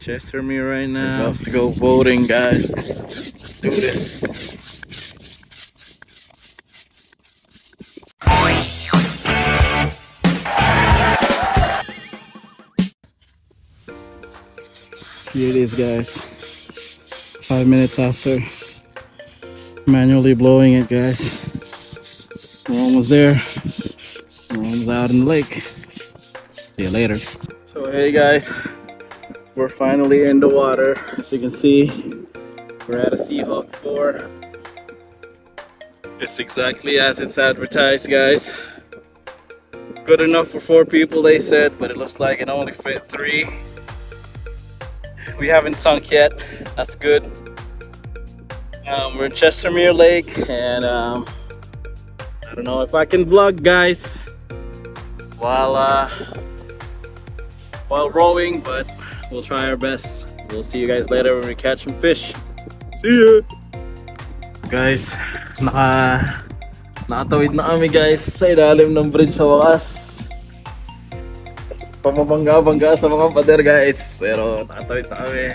Chestermere right now. Have to go voting, guys. Let's do this. Here it is, guys. 5 minutes after manually blowing it, guys. We're almost there. We're almost out in the lake. See you later. So hey guys, we're finally in the water. As you can see, we're at a Seahawk 4. It's exactly as it's advertised, guys. Good enough for 4 people, they said, but it looks like it only fit 3. We haven't sunk yet. That's good. We're in Chestermere Lake, and I don't know if I can vlog, guys, while rowing, but we'll try our best. We'll see you guys later when we catch some fish. See ya! Guys, nakatawid na kami, guys, sa ilalim ng bridge sa wakas. Pamabangga-bangga sa mga pader, guys, pero nakatawid na kami.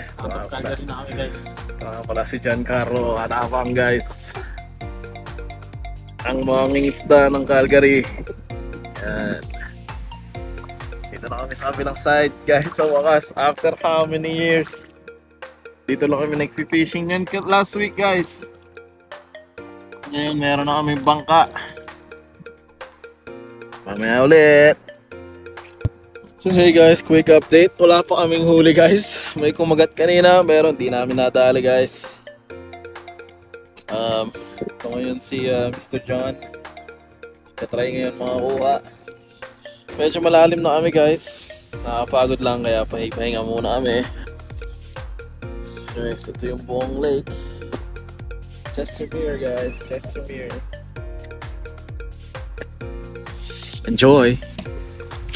Calgary na kami, guys. Pala si Giancarlo Atapang, guys, ang mangingisda ng Calgary. Yan. Dito na kami sa kabilang side, guys, sa wakas. After how many years? Dito lang kami nag-fishing yan last week, guys. Ngayon meron na kami bangka. Mamaya ulit. So hey guys, quick update. Wala pa kaming huli, guys. May kumagat kanina pero hindi namin nadali, guys. Ito ngayon si Mr. John. Tatry ngayon mga kuha. Medyo malalim na kami, guys. Nakapagod lang kaya pahinga muna kami. Anyways, ito yung buong lake. Chestermere, guys. Chestermere. Enjoy!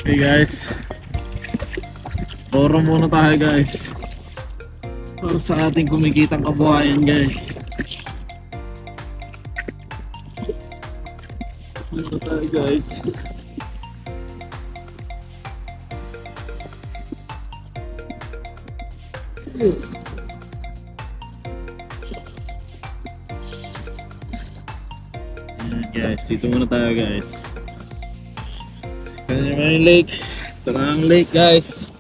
Hey guys, oro muna tayo, guys, para sa ating kumikitang kabuhayan, guys. Muna tayo, guys. Ayan, guys, dito muna tayo, guys. Ganyan lake. Ito na ang lake, guys.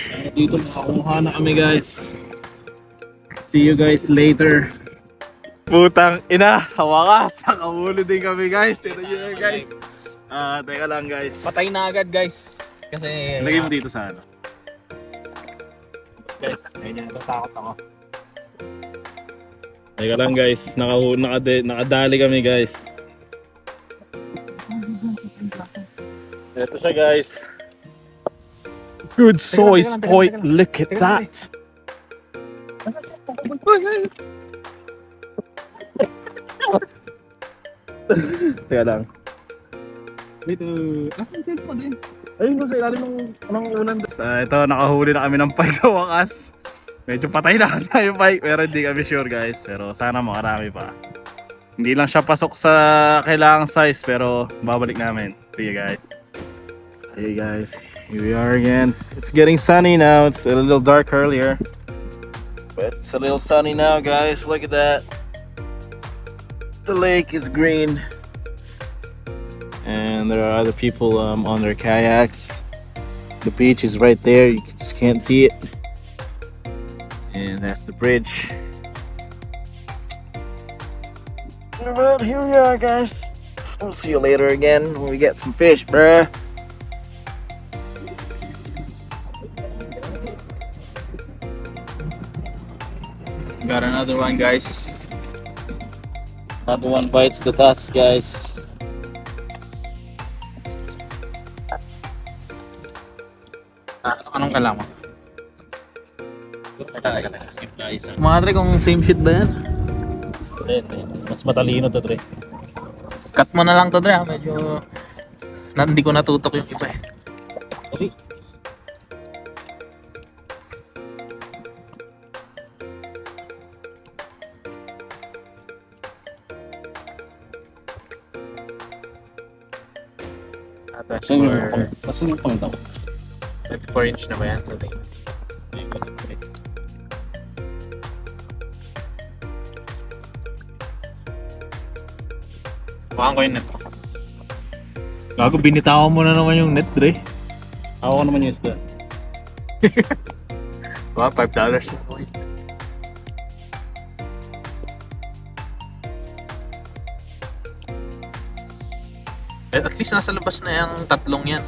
Sana dito makakuha na kami, guys. See you guys later. Putang ina, wakas, nakahuli din kami, guys. Tira nyo, guys. Teka lang, guys. Patay na agad, guys. Kasi lagay mo dito sa ano. Guys, ganyan, natatakot ako. Teka lang, guys. Nakadali kami, guys. Ito siya, guys. Good soy point. Look at that. Teka lang. Dito, nasan cellphone din? Ayun, sa ilalim ng ulan. Ito, nakahuli na kami ng pike sa wakas. Medyo patay na kasi yung pike, pero hindi kami sure, guys. Pero sana makarami pa. Hindi lang siya pasok sa kailangang size, pero babalik namin. See you guys. Hey guys, here we are again. It's getting sunny now. It's a little dark earlier, but it's a little sunny now, guys. Look at that. The lake is green, and there are other people on their kayaks. The beach is right there. You just can't see it, and that's the bridge. But here we are, guys. We'll see you later again when we get some fish, bruh. Got another one, guys. Another one bites the dust, guys. Anong kailangan? Guys, Mga tre, kung same shit ba yan? mas matalino to, Dre. Cut mo na lang to, tre. Medyo hindi ko natutok yung iba eh. Okay. Saan yung point ako? 34 inch na ba yan? Hawakan ko yung net. Gago, binitawan mo na naman yung net, Dre. Ako naman yung isda. Wow, $5 na po. Eh, at least nasa labas na yung tatlong yan.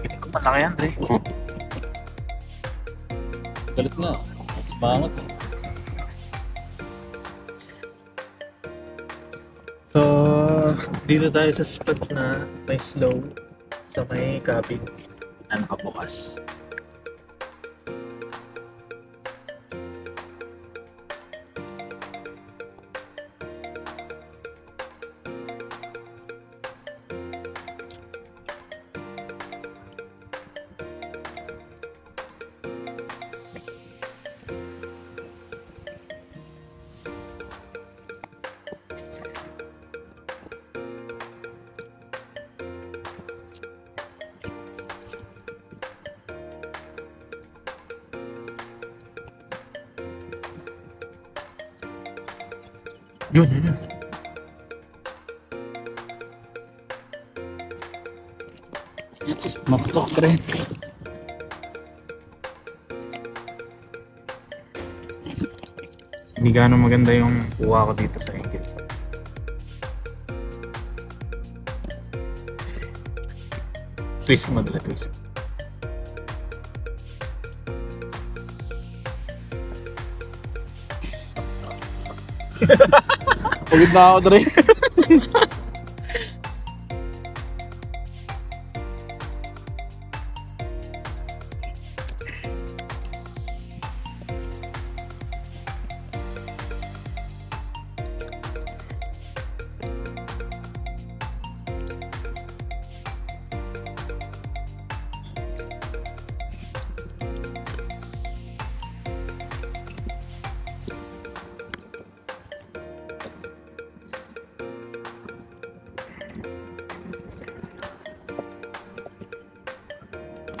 Hindi ko malaki yan, Dre. Galit na. Mas bangot. So, dito tayo sa spot na may slow sa may cabin na nakabukas. Yun. Matutok rin. Hindi gaano maganda yung kuha ko dito sa angle. Twist mo dala, twist. Pagod na ako, Dre.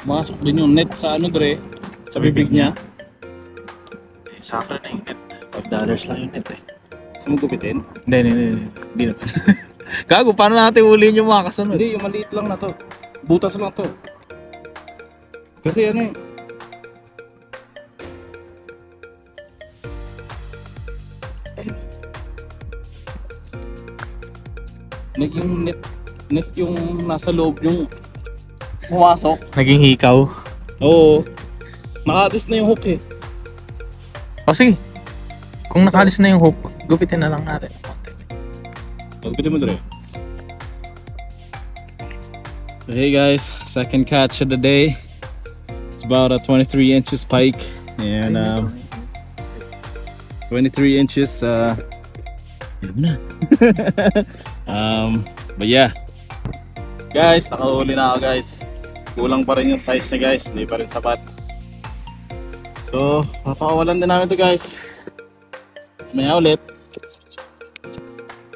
Masok din yung net sa ano, Dre. Sa bibig niya. Eh, sa akin na yung net. $5 lang yung net eh. Sumugupitin. Hindi naman. Gago, paano natin uliin yung mga kasunod? Hindi, yung maliit lang na to. Butas lang to. Kasi ano eh. Naging net yung nasa loob yung pumasok. Naging hikaw. Oo. Naka-alis na yung hook eh. O sige. Kung nakalis na yung hook, gupitin na lang natin. Magpitin mo, Dre. So hey guys, second catch of the day. It's about a 23 inches pike. And 23 inches yun na. But yeah. Guys, nakahuli na ako guys. Kulang pa rin yung size niya guys. Hindi pa rin sapat. So, papakawalan din namin to guys. Maya ulit.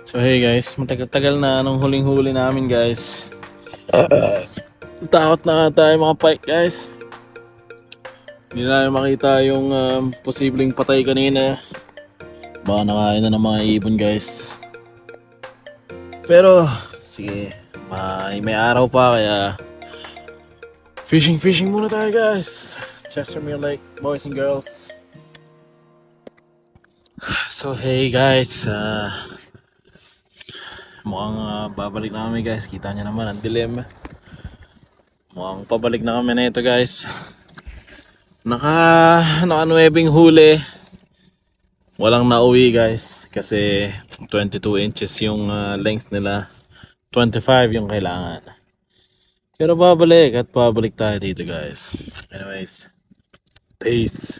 So hey guys, matagal-tagal na nung huling-huli namin guys. Takot na tayo mga pike guys. Hindi na makita yung posibleng patay kanina. Baka nakain na ng mga ibon guys. Pero sige, may araw pa kaya fishing muna tayo guys. Chestermere Lake, boys and girls. So hey guys, mukhang babalik na kami guys. Kita nyo naman ang dilim. Mukhang pabalik na kami na ito guys. Naka-nuebing huli. Walang nauwi guys kasi 22 inches yung length nila, 25 yung kailangan. Pero babalik at pabalik tayo dito guys. Anyways, peace.